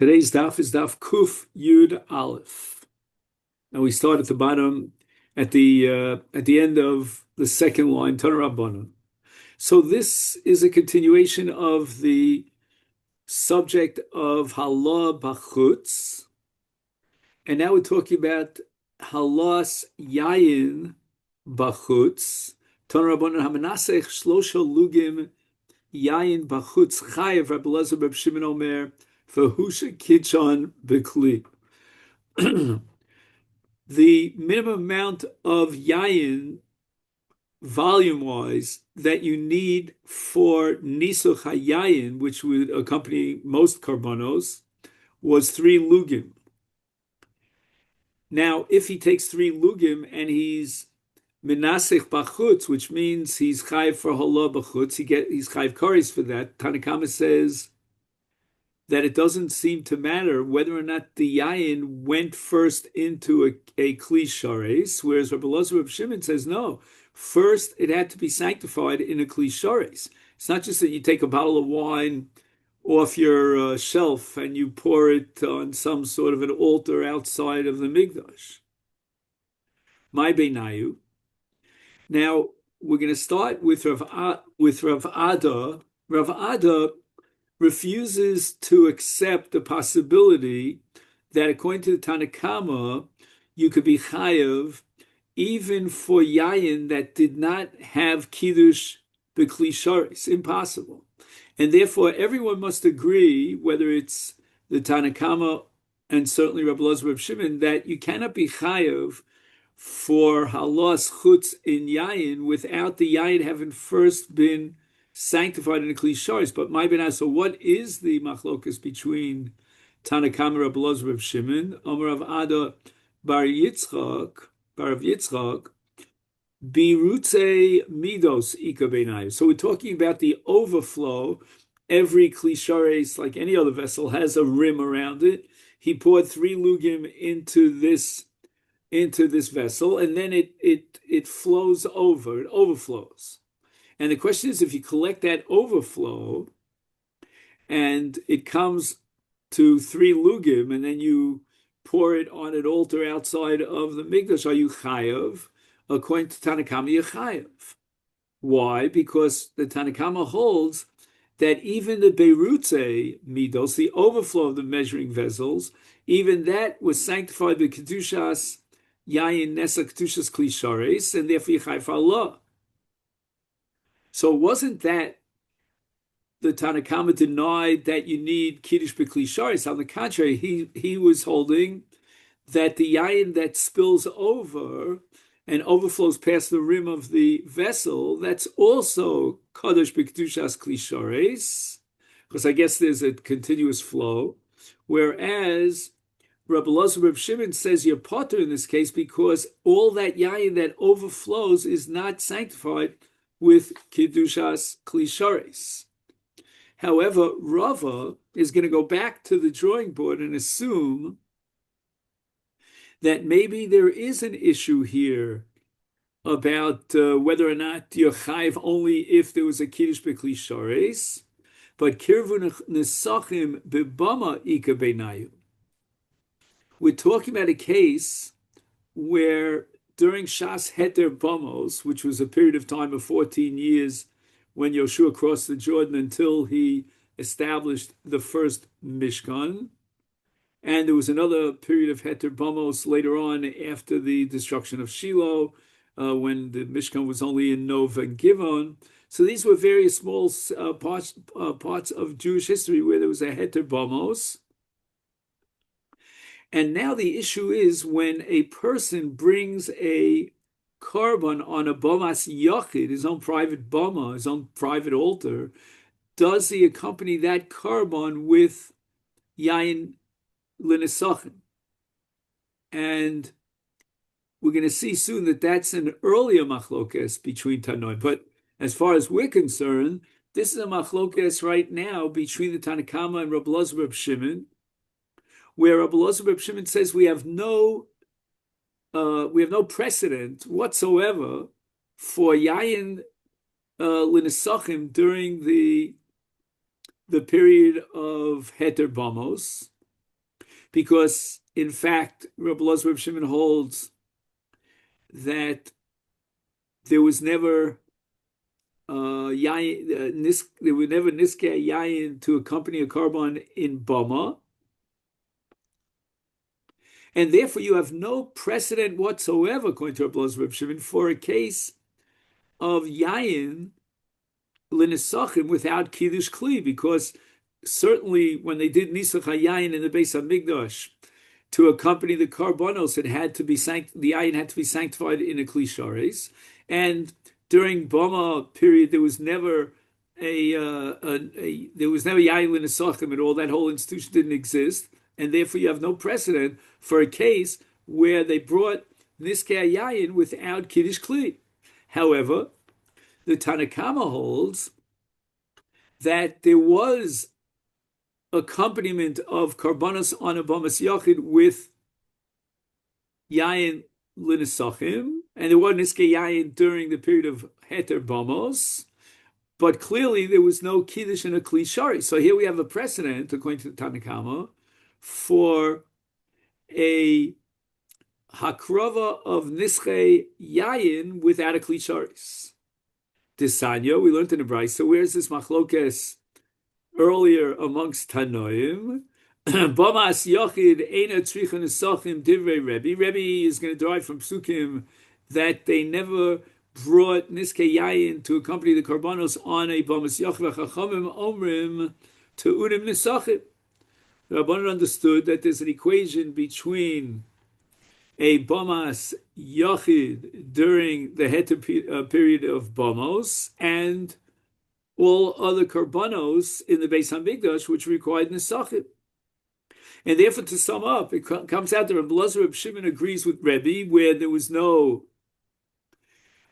Today's daf is daf Kuf Yud Aleph. And we start at the bottom at the end of the second line, Tana Rabbanan. So this is a continuation of the subject of Halah Bachutz. And now we're talking about Halas Yayin Bachutz. Tana Rabbanan Hamanasech Shlosha Lugim Yayin Bachutz Chayev Rabbi Elazar Reb Shimon Omer Vahusha Kichon Bekli. The minimum amount of yayin, volume-wise, that you need for nisuch hayayin, which would accompany most karbonos, was 3 lugim. Now, if he takes 3 lugim and he's menasech bachutz, which means he's chayiv for halah bachutz, he's chayiv kares for that. Tanakama says that it doesn't seem to matter whether or not the yayin went first into a kli shares, whereas Rabbi Elazar Reb Shimon says no. First, it had to be sanctified in a kli shares. It's not just that you take a bottle of wine off your shelf and you pour it on some sort of an altar outside of the mikdash. My beinayu. Now we're going to start with Rav Ada. Rav Ada refuses to accept the possibility that according to the Tanakama, you could be chayav even for yayin that did not have kiddush b'kli sharis. Impossible. And therefore, everyone must agree, whether it's the Tanakama and certainly Rabbi Elazar Reb Shimon, that you cannot be chayav for halas chutz in yayin without the yayin having first been sanctified in the kli sharis. But my benah, so what is the machlokas between Tanakama Rabbi Elazar Reb Shimon, Omer Rav Ada bar Rav Yitzchak, birutze midos ika beinayu. So we're talking about the overflow. Every kli sharis, like any other vessel, has a rim around it. He poured 3 lugim into this vessel, and then it flows over. It overflows. And the question is, if you collect that overflow and it comes to 3 lugim, and then you pour it on an altar outside of the mikdash, are you chayav? According to Tanakama, you're chayav. Why? Because the Tanakama holds that even the berutze midos, the overflow of the measuring vessels, even that was sanctified by kedushas yayin nesa kedushas kli shares, and therefore you're chayav for Allah. So it wasn't that the Tanakhama denied that you need kiddush b'kli sharis. On the contrary, he was holding that the yayin that spills over and overflows past the rim of the vessel, that's also kadosh b'kedushas kli sharis, because I guess there's a continuous flow. Whereas Rabbi Elazar Reb Shimon says you're potter in this case because all that yayin that overflows is not sanctified with Kedushas Kli Sharis. However, Rava is going to go back to the drawing board and assume that maybe there is an issue here about whether or not you're chayiv only if there was a Kiddush B'Kli Sharis, but Kirvu Nesachim B'Bama Ika Beinayu. We're talking about a case where during Shas Heter Bamos, which was a period of time of 14 years when Yoshua crossed the Jordan until he established the first Mishkan, and there was another period of Heter Bamos later on after the destruction of Shiloh, when the Mishkan was only in Nov and Givon. So these were various small parts of Jewish history where there was a Heter Bamos. And now the issue is when a person brings a korban on a bomas yachid, his own private boma, his own private altar, does he accompany that korban with yayin l'nesachim? And we're going to see soon that that's an earlier machlokes between Tanoim. But as far as we're concerned, this is a machlokes right now between the Tanakama and Rabbi Elazar Reb Shimon, where Rabbi Elazar Reb Shimon says we have no precedent whatsoever for yayin l'nesachim during the period of Heter Bamos, because in fact, Rabbi Elazar Reb Shimon holds that there was never there were never niskei yayin to accompany a carbon in bama, and therefore you have no precedent whatsoever, according to Rabbi Elazar Reb Shimon, for a case of yayin l'nisachim without kiddush kli, because certainly when they did nisach hayayin in the Beis Hamikdash to accompany the karbonos, it had to be the yayin had to be sanctified in a kli shares, and during Bama period there was never there was never yayin l'nisachim at all. That whole institution didn't exist, and therefore you have no precedent for a case where they brought niskei yayin without kiddush kli. However, the Tanakama holds that there was accompaniment of karbanos on a bamas yachid with yayin l'nisachim, and there was niskei yayin during the period of heter bamos, but clearly there was no kiddush in a kli shari. So here we have a precedent, according to the Tanakama, for a hakrava of niskei yayin without a kli sharis. Desanya, we learned in the Brayso. So where's this machlokes earlier amongst Tanoim? Bamas Yochid Eina Tzricha Nesachim Divrei Rebbe. Rebbe is going to derive from Psukim that they never brought Niskei Yayin to accompany the Karbanos on a Bamas Yochid Chachamim Omrim to Urim Nesachim. The Rabbanan understood that there's an equation between a Bamas Yachid during the Heter period of Bamos and all other Karbanos in the Beis Hamikdash which required Nesachim. And therefore, to sum up, it comes out that Rabbi Elazar Reb Shimon agrees with Rebbe, where there was no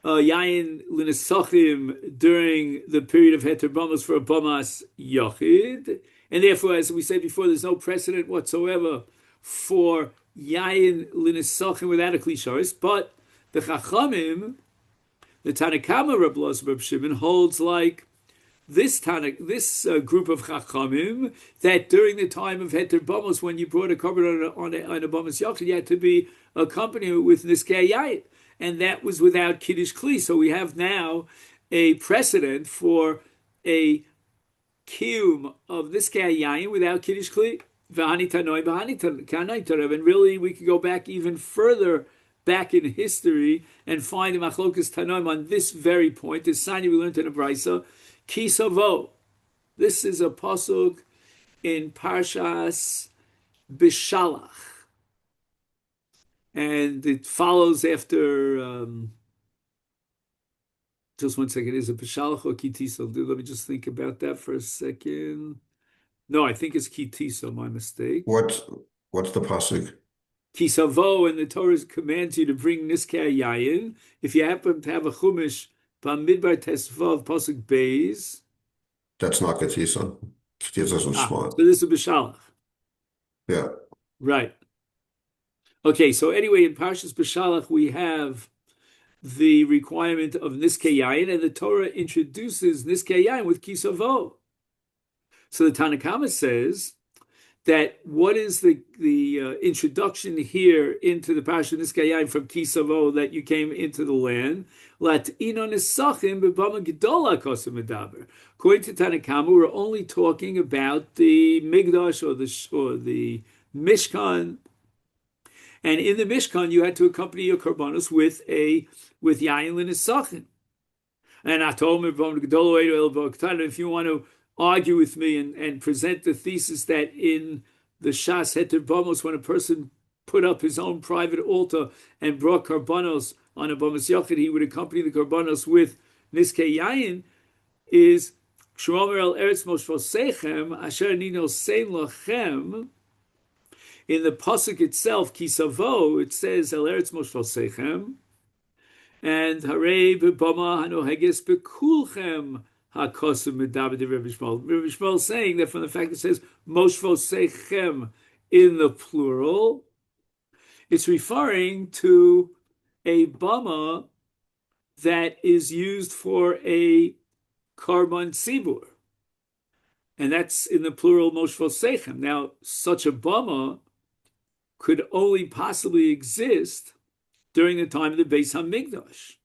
Yayin L'Nesachim during the period of Heter Bamos for a Bamas Yachid. And therefore, as we said before, there's no precedent whatsoever for Yayin L'Nesachim without a Klisharis. But the Chachamim, the Tanakama Rabbi Elazar Reb Shimon, holds like this group of Chachamim, that during the time of Heter Bamos, when you brought a korban on a Bamos Yachid, you had to be accompanied with Niskei Yayin, and that was without Kiddush Kli. So we have now a precedent for a kiyum of Niskei Yayin without Kiddush Kli. And really, we could go back even further back in history and find the Machlokas Tanoim on this very point. This sign we learned in a Brayso. Kisavo. This is a pasuk in Parshas Bishalach, and it follows after. Just one second. Is it Bishalach or Kitiso? Let me just think about that for a second. No, I think it's Kitiso. My mistake. What's the pasuk? Kisavo, and the Torah commands you to bring Niskei Yayin. If you happen to have a chumash. Bamidbar Tesvav Pasuk Beis. That's not Ketisa. Ketisa is smart. So this is Bishalach. Yeah. Right. Okay, so anyway, in Parshas Bishalach, we have the requirement of Niskei Yayin, and the Torah introduces Niskei Yayin with Kisavo. So the Tanakama says that what is the introduction here into the Parsha Niskei Yayin from Kisavo, that you came into the land? According to Tanakama, we're only talking about the Migdash or the Mishkan, and in the Mishkan you had to accompany your korbanos with Yayin L'Nisachim. And I told him, if you want to argue with me and present the thesis that in the Shas Heter Bamos, when a person put up his own private altar and brought karbanos on a Bamos Yachid, he would accompany the karbanos with Niskei Yayin, is Shomer El Eretz Moshvosechem Asher Nino Sein Lachem. In the pasuk itself, Kisavo, it says El Eretz Moshvosechem, and Harei B'Bama Hanoheges Bekulchem HaKosim Medaber de Rebbe Shmuel. Rebbe Shmuel saying that from the fact it says Moshvosechem in the plural, it's referring to a bama that is used for a karban tzibur, and that's in the plural Moshvosechem. Now, such a bama could only possibly exist during the time of the Beis Hamikdash.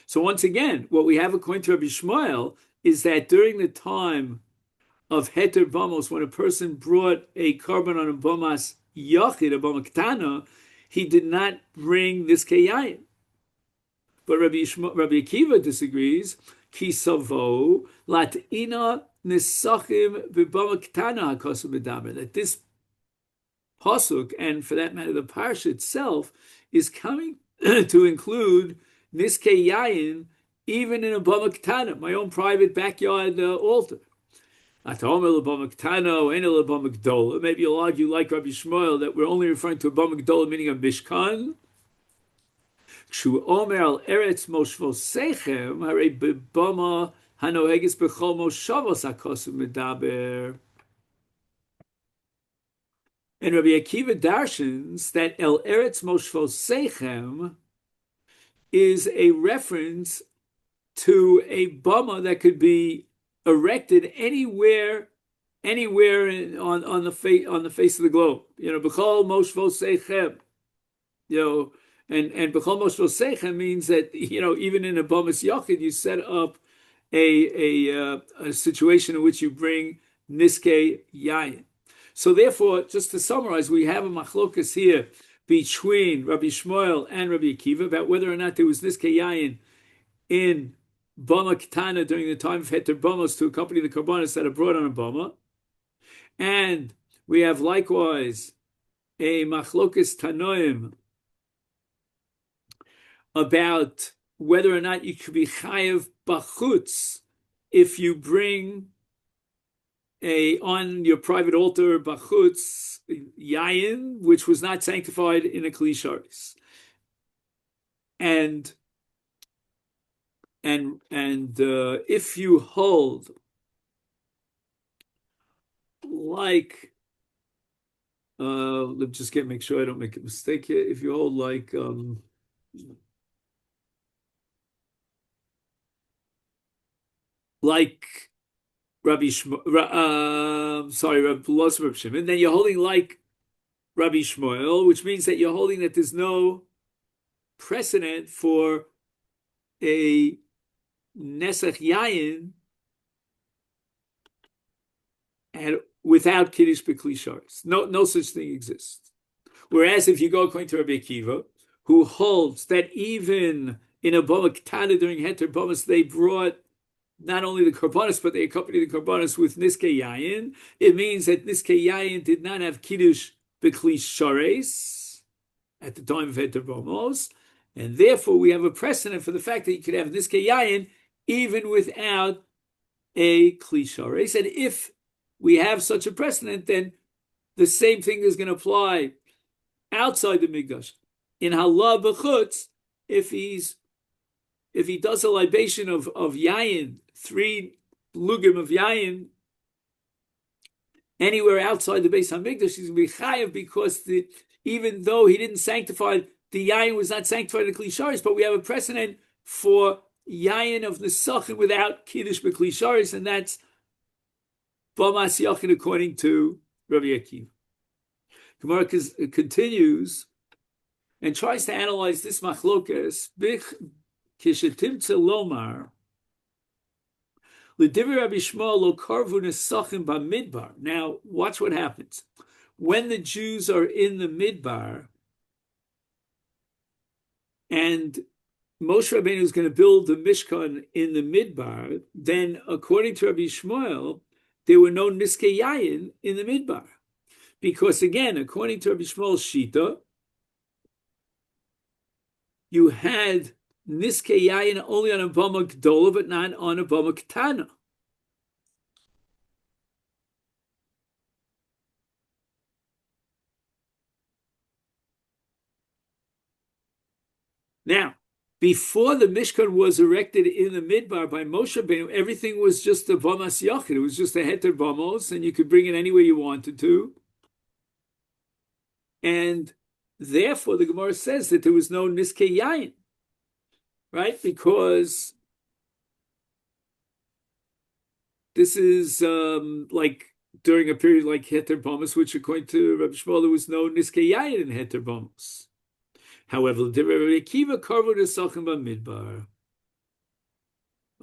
So once again, what we have according to Rabbi Shmuel is that during the time of Heter Bamos, when a person brought a carbon on a Bamas Yachid, a Bama Ketana, he did not bring this Keyayin. But Rabbi Akiva disagrees. Ki savo latina nisachim v'bama Ketana hakosu b'daber. That this pasuk, and for that matter the parsha itself, is coming to include niskei yayin even in a bama Ketana, my own private backyard altar. Maybe you'll argue like Rabbi Shmuel that we're only referring to a bama Gdola, meaning a mishkan. Omer al eretz moshvosechem harei b'bama hanoheges b'chol moshavos hakosu medaber. And Rabbi Akiva darshans that El Eretz Moshvosechem is a reference to a bama that could be erected anywhere on the face of the globe. B'chol Moshvosechem. And B'chol Moshvosechem means that even in a bamas yachid you set up a situation in which you bring niskei yayin. So therefore, just to summarize, we have a machlokas here between Rabbi Shmuel and Rabbi Akiva about whether or not there was niskei yayin in Bama Ketana during the time of Heter Bamos to accompany the Karbanos that are brought on a Bama. And we have likewise a machlokas Tanoim about whether or not you could be chayav bachutz if you bring on your private altar bachutz yayin, which was not sanctified in a kli sharis, and if you hold like let's just make sure I don't make a mistake here. If you hold like Rabbi Shmuel, Rabbi Shimon, then you're holding like Rabbi Shmuel, which means that you're holding that there's no precedent for a Nesach Yayin and without Kiddush B'Kli Sharis. No such thing exists. Whereas if you go according to Rabbi Akiva, who holds that even in a Bama Ketana during Heter Bamas, they brought not only the Karbanos, but they accompanied the Karbanos with Niskei Yayin. It means that Niskei Yayin did not have Kiddush B'Kli Shares at the time of Heter Bamos, and therefore we have a precedent for the fact that you could have Niskei Yayin even without a Kli Shares. And if we have such a precedent, then the same thing is going to apply outside the Mikdash. In Halah B'Chutz, if he does a libation of yayin, 3 lugim of yayin, anywhere outside the Beis Hamikdash, he's going to be chayav because even though he didn't sanctify, the yayin was not sanctified in Kli Sharis, but we have a precedent for yayin of nesachim without kiddush b'Kli Sharis, and that's Bamas Yachin according to Rabbi Akiva. Gemara continues and tries to analyze this machlokas. Kishetimtze lomar l'divrei Rabbi Shmuel lo karvu nesachim b'midbar. Now, watch what happens when the Jews are in the midbar, and Moshe Rabbeinu is going to build the Mishkan in the midbar. Then, according to Rabbi Shmuel, there were no niskei yayin in the midbar, because again, according to Rabbi Shmuel's shita, you had niskei yayin only on a bama gdola, but not on a bama ketana. Now, before the Mishkan was erected in the midbar by Moshe Rabbeinu, everything was just a bamas yachid. It was just a heter bamos, and you could bring it anywhere you wanted to. And therefore, the Gemara says that there was no niskei yayin. Right? Because this is like during a period like Heter Bomus, which according to Rabbi Shmuel, there was no Niskei Yayin in Heter Bomus. However, the Rabbi Akiva covered the Sachem Bamidbar.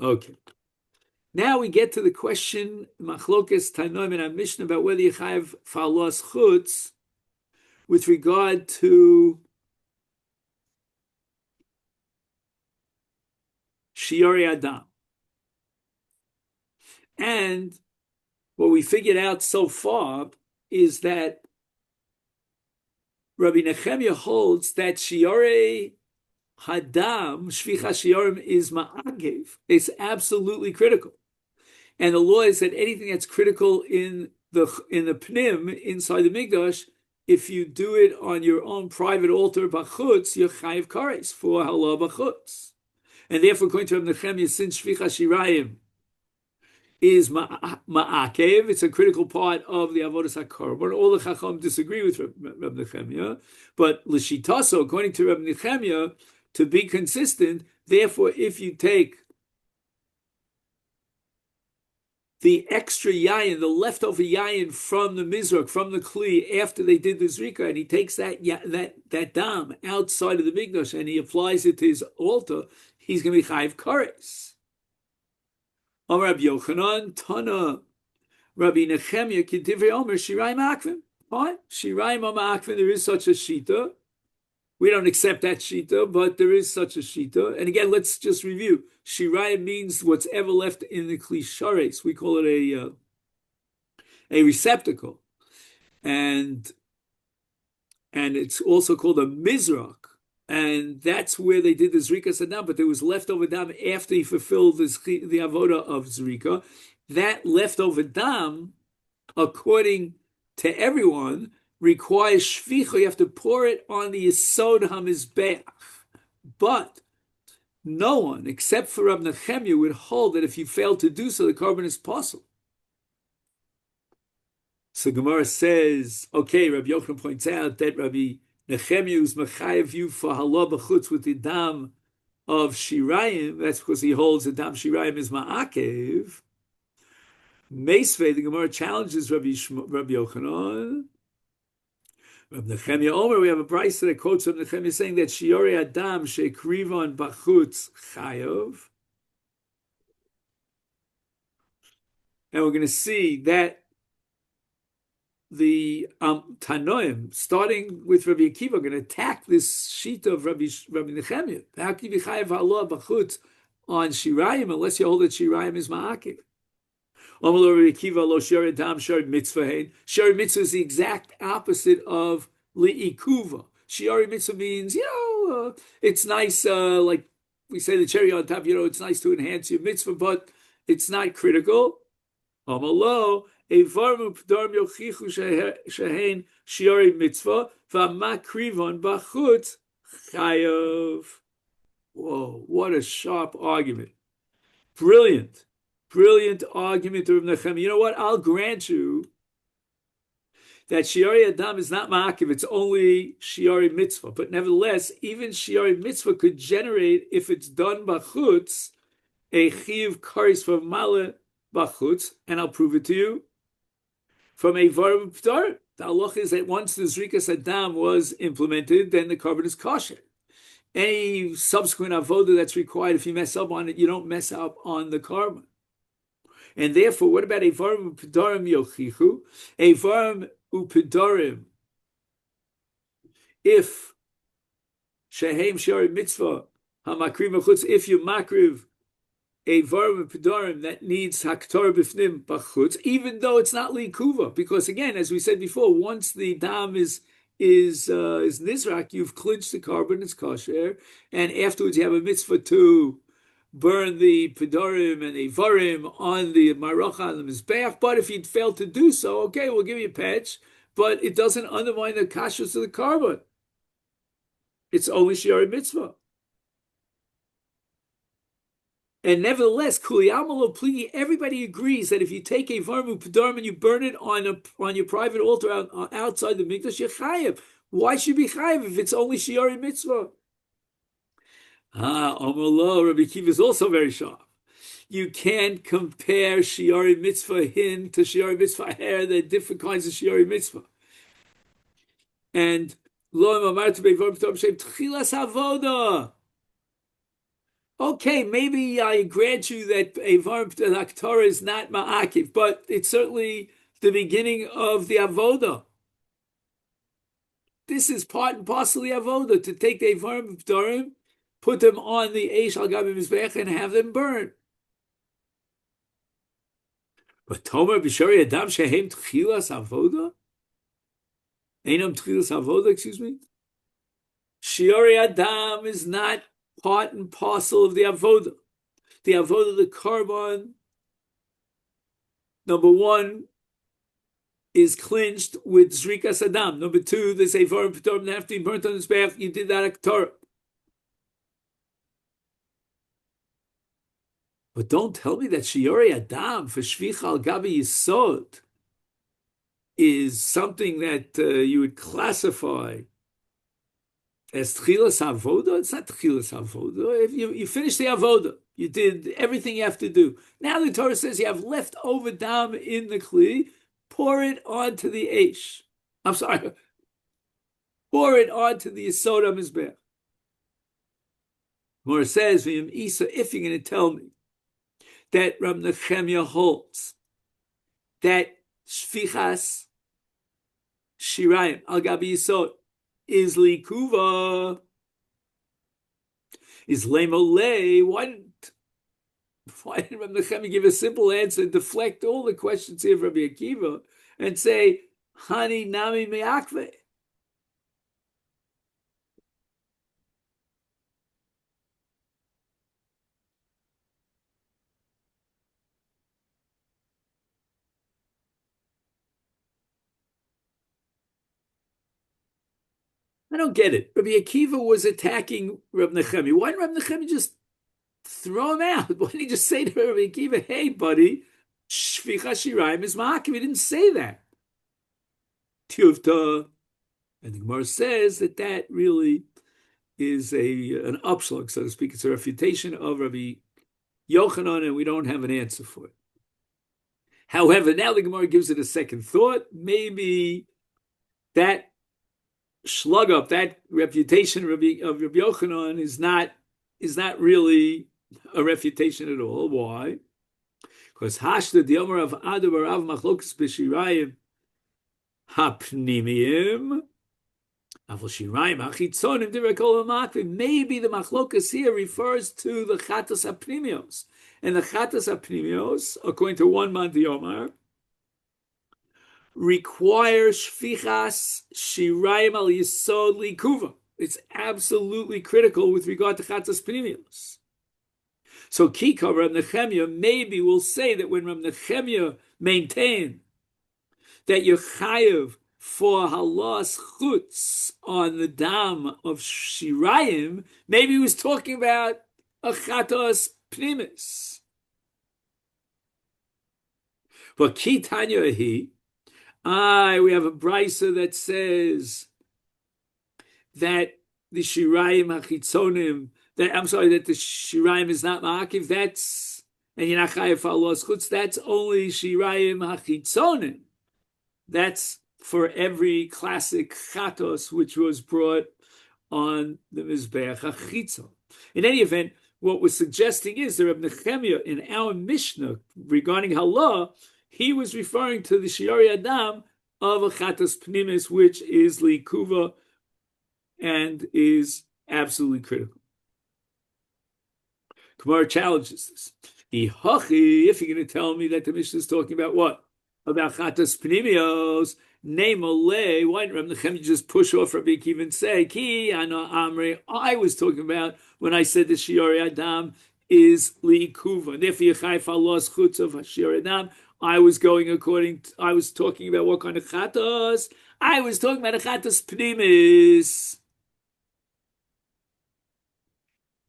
Okay. Now we get to the question, Machlokes Tanoim in our Mishnah, about whether you have Falos Chutz with regard to Shiori Adam. And what we figured out so far is that Rabbi Nechemia holds that Shiori Hadam, Shvicha Shiorim, is Ma'agev. It's absolutely critical. And the law is that anything that's critical in the Pnim, inside the Mikdash, if you do it on your own private altar, Bachutz, you're Chayiv Kares for Halah Bachutz. And therefore, according to Rabbi Nechemia, since Shvicha Shirayim is Ma'akev, it's a critical part of the Avodas HaKorban. All the Chacham disagree with Rabbi Nechemia, but L'shitaso, according to Rabbi Nechemia, to be consistent, therefore, if you take the extra yayin, the leftover yayin from the mizrach, from the kli, after they did the zrika, and he takes that dam outside of the mikdash and he applies it to his altar, he's going to be chayiv kares. Amar Rabbi Yochanan, Tana, Rabbi Nechemia, Kedivrei Omer, Shirayim Akvim. Fine, Shirayim Akvim, there is such a shita. We don't accept that shita, but there is such a shita. And again, let's just review. Shirayim means what's ever left in the klishares. We call it a receptacle, and it's also called a mizrach. And that's where they did the Zrika Sadam, but there was leftover dam after he fulfilled the avoda of Zrika. That leftover dam, according to everyone, requires shvicha. You have to pour it on the Yesod HaMizbeach. But no one, except for Rabbi Nechemia, would hold that if you fail to do so, the carbon is possible. So Gemara says, okay, Rabbi Yochanan points out that Rabbi Nechemia is mechayev you for halah b'chutz with the dam of Shirayim. That's because he holds the dam Shirayim is ma'akev. Meisvei, the Gemara challenges Rabbi Yochanan. Rabbi Nechemia Omer, we have a brayso that quotes Rabbi Nechemia saying that Shiori Adam she'krivon b'chutz chayav. And we're going to see that the Tanoim, starting with Rabbi Akiva, are going to attack this sheet of Rabbi Nechemia. How can you be chayav halah b'chutz on Shirayim unless you hold that Shirayim is ma'akev? Rabbi Akiva lo shari dam shari mitzvah. Shari mitzvah is the exact opposite of li'ikuva. Shari mitzvah means, it's nice, like we say the cherry on top, it's nice to enhance your mitzvah, but it's not critical. Amalo, evarmu p'darm yochichu shehein shari mitzvah, v'makrivon b'chutz chayav. Whoa, what a sharp argument. Brilliant argument of Nechemia. You know what? I'll grant you that Shiori Adam is not ma'akiv, it's only Shiori Mitzvah. But nevertheless, even Shiori Mitzvah could generate, if it's done b'chutz, a chiv karis from male b'chutz, and I'll prove it to you, from a varm p'tar. The halach is that once the Zrikas Adam was implemented, then the carbon is kosher. Any subsequent avoda that's required, if you mess up on it, you don't mess up on the carbon. And therefore, what about Evarim Upedarim Yochichu? Evarim Upedarim, if Shehem Shari Mitzvah, Hamakrim Achutz, if you makriv Evarim Upedarim that needs Haktor Bifnim Bachutz, even though it's not Likuva, because again, as we said before, once the dam is Nizrak, you've clinched the carbon, it's kosher, and afterwards you have a mitzvah to burn the pedorim and the varim on the maracha and the mizbeach. But if you'd fail to do so, okay, we'll give you a patch, but it doesn't undermine the kashrus of the carbon. It's only shiari mitzvah. And nevertheless, kuliyamalo pligi, everybody agrees that if you take a varmu pedorim and you burn it on your private altar outside the mikdash, you're chayev. Why should you be chayev if it's only shiari mitzvah? Amalo, Rabbi Akiva is also very sharp. You can't compare shiori mitzvah hin to shiori mitzvah her. There are different kinds of shiori mitzvah. And lo amartu bevar p'tom shem tchilas havoda. Okay, maybe I grant you that Eivar Torah is not ma'akiv, but it's certainly the beginning of the avoda. This is part and parcel of the avoda, to take the Eivar Torah, put them on the Eish al Gabi Mizbech and have them burn. But Tomer B'Shari Adam Shehem Tchilas Avoda? Einam Tchilas Avoda, excuse me? Shiori Adam is not part and parcel of the avoda. The avoda, the korban, number one, is clinched with zrikas adam. Number two, the sefer and p'torim have to be burnt on the mizbeach. You did that at Torah. But don't tell me that shiori adam for shvicha al gabi yisod is something that you would classify as tchilas avoda. It's not tchilas avoda. If you finish the avoda, you did everything you have to do. Now the Torah says you have leftover dam in the kli, pour it onto the eish. I'm sorry, pour it onto the yisod mizbeach. Gemara says, "V'im isa," if you're going to tell me that Rab Nechemia holds that shvichas shirayim al gabi yisod is likuva, is lemolei. Why didn't Rabbi Nechemia give a simple answer and deflect all the questions here of Rabbi Akiva and say, Hani nami me'akve? I don't get it. Rabbi Akiva was attacking Rabbi Nechemia. Why didn't Rabbi Nechemia just throw him out? Why didn't he just say to Rabbi Akiva, hey, buddy, shvicha shirayim is ma'akiv? He didn't say that. Tiyuvta. And the Gemara says that really is an upslug, so to speak. It's a refutation of Rabbi Yochanan, and we don't have an answer for it. However, now the Gemara gives it a second thought. Maybe that slug up, that refutation of Rabbi Yochanan is not really a refutation at all. Why? Because Hashda the Omer of Adu Barav Machlokas B'Shirayim Hapnimiyim Avol Shirayim Hachitzonim Divrei Makvim. Maybe the Machlokas here refers to the Chatas Hapnimios, and the Chatas Hapnimios, according to one man the Omer, requires shvichas shirayim al yisod likuva. It's absolutely critical with regard to chatas pnimios. So Kika Rab Nechemia maybe will say that when Rab Nechemia maintained that you're chayev for halas chutz on the dam of shirayim, maybe he was talking about a chatas pnimis. But Ki Tanya he. We have a brisa that says that the shirayim hachitzonim, that the shirayim is not ma'akiv. That's, and you're not chayav for halas chutz. That's only shirayim hachitzonim. That's for every classic chatos which was brought on the mizbeach hachitzon. In any event, what we're suggesting is that Reb Nechemia in our Mishnah regarding halah, he was referring to the shiori adam of a chatas pnimis, which is likuva and is absolutely critical. Gemara challenges this. If you're going to tell me that the Mishnah is talking about what? About chatas pnimios, name oleh, why didn't Reb Nechemia just push off Rabbi Akiva and say, Ki ana amri, I was talking about when I said the shiori adam is likuva. And if you chayf halos chutz of shiori adam, I was talking about what kind of chatos? I was talking about a chatos pnimis.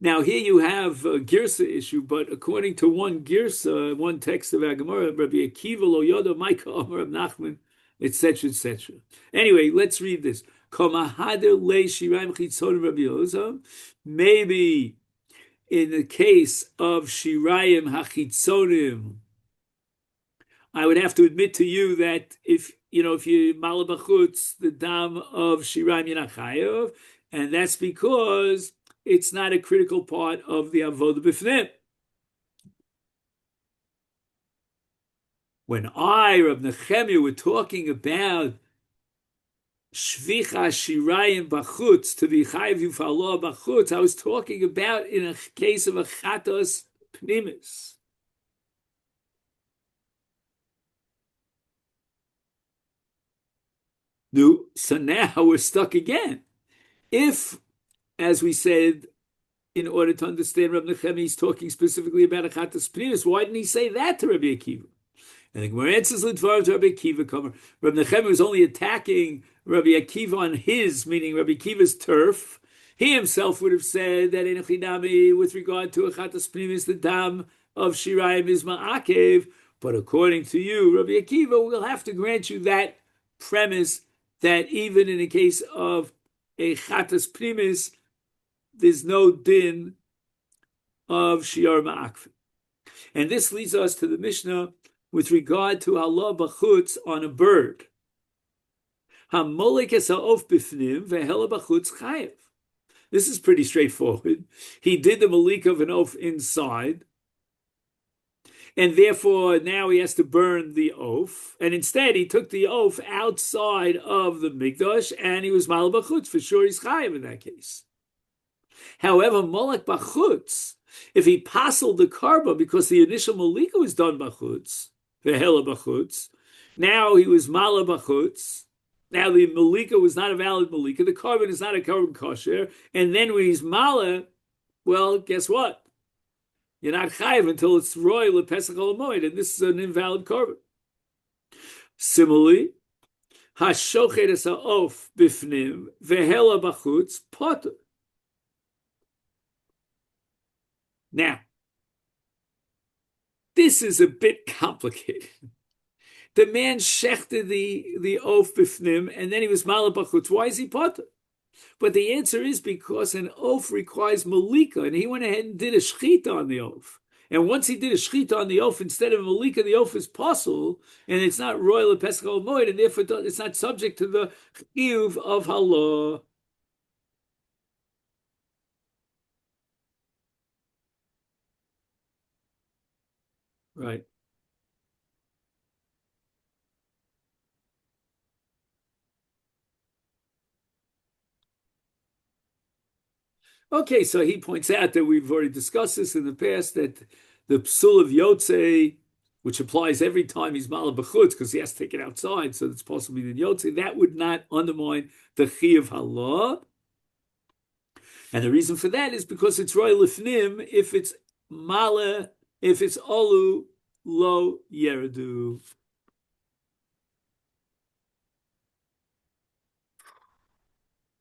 Now here you have a girsa issue, but according to one girsa, one text of our Gemara, Rabbi Akiva lo yoda Micah Amar of Nachman, etc., etc. Anyway, let's read this. Maybe in the case of Shirayim Hachitzonim, I would have to admit to you that if you malabachutz the dam of Shirayim Yenachayev, and that's because it's not a critical part of the avodah b'fnim. When Rab Nechemia, were talking about Shvicha Shirayim Bachutz to be Chayiv Yufalo Bachutz, I was talking about in a case of a Chatos Pnimis. No, so now we're stuck again. If, as we said, in order to understand Rab Nechemia, he's talking specifically about a Chatos Pnimis, why didn't he say that to Rabbi Akiva? And the Gemara answers Lidvar to Rabbi Akiva. Rabbi Nechemia was only attacking Rabbi Akiva on his, meaning Rabbi Akiva's turf. He himself would have said that in Echinami, with regard to Achatas Pnimis, the dam of Shirayim is Ma'akev. But according to you, Rabbi Akiva, we'll have to grant you that premise that even in the case of a Chatas Pnimis, there's no din of Shiar Ma'akv. And this leads us to the Mishnah with regard to Allah b'chutz on a bird. Hamolek es ha'of b'fnim ve'hela b'chutz chayev. This is pretty straightforward. He did the malik of an oaf inside, and therefore now he has to burn the oaf. And instead he took the oaf outside of the mikdash, and he was mal b'chutz. For sure he's chayev in that case. However, molek b'chutz, if he passled the karba because the initial malika was done b'chutz, v'hela b'chutz, now he was mala b'chutz. Now the malika was not a valid malika. The carbon is not a carbon kosher. And then when he's mala, well, guess what? You're not chayiv until it's roy lepesach olamoid, and this is an invalid carbon. Similarly, hashochet es ha'of bifnim v'hela b'chutz potter. Now, this is a bit complicated. The man shechted the oaf b'fnim, and then he was malah b'chutz. Why is he potter? But the answer is because an oaf requires malika, and he went ahead and did a shchita on the oaf. And once he did a shchita on the oaf, instead of malika, the oaf is possible, and it's not royal pesach moed, and therefore it's not subject to the chiyuv of halah. Right. Okay, so he points out that we've already discussed this in the past, that the psul of Yotze, which applies every time he's malah b'chutz, because he has to take it outside, so it's possibly the Yotze, that would not undermine the chi of halah. And the reason for that is because it's roy lifnim if it's malah, if it's olu lo yeredu.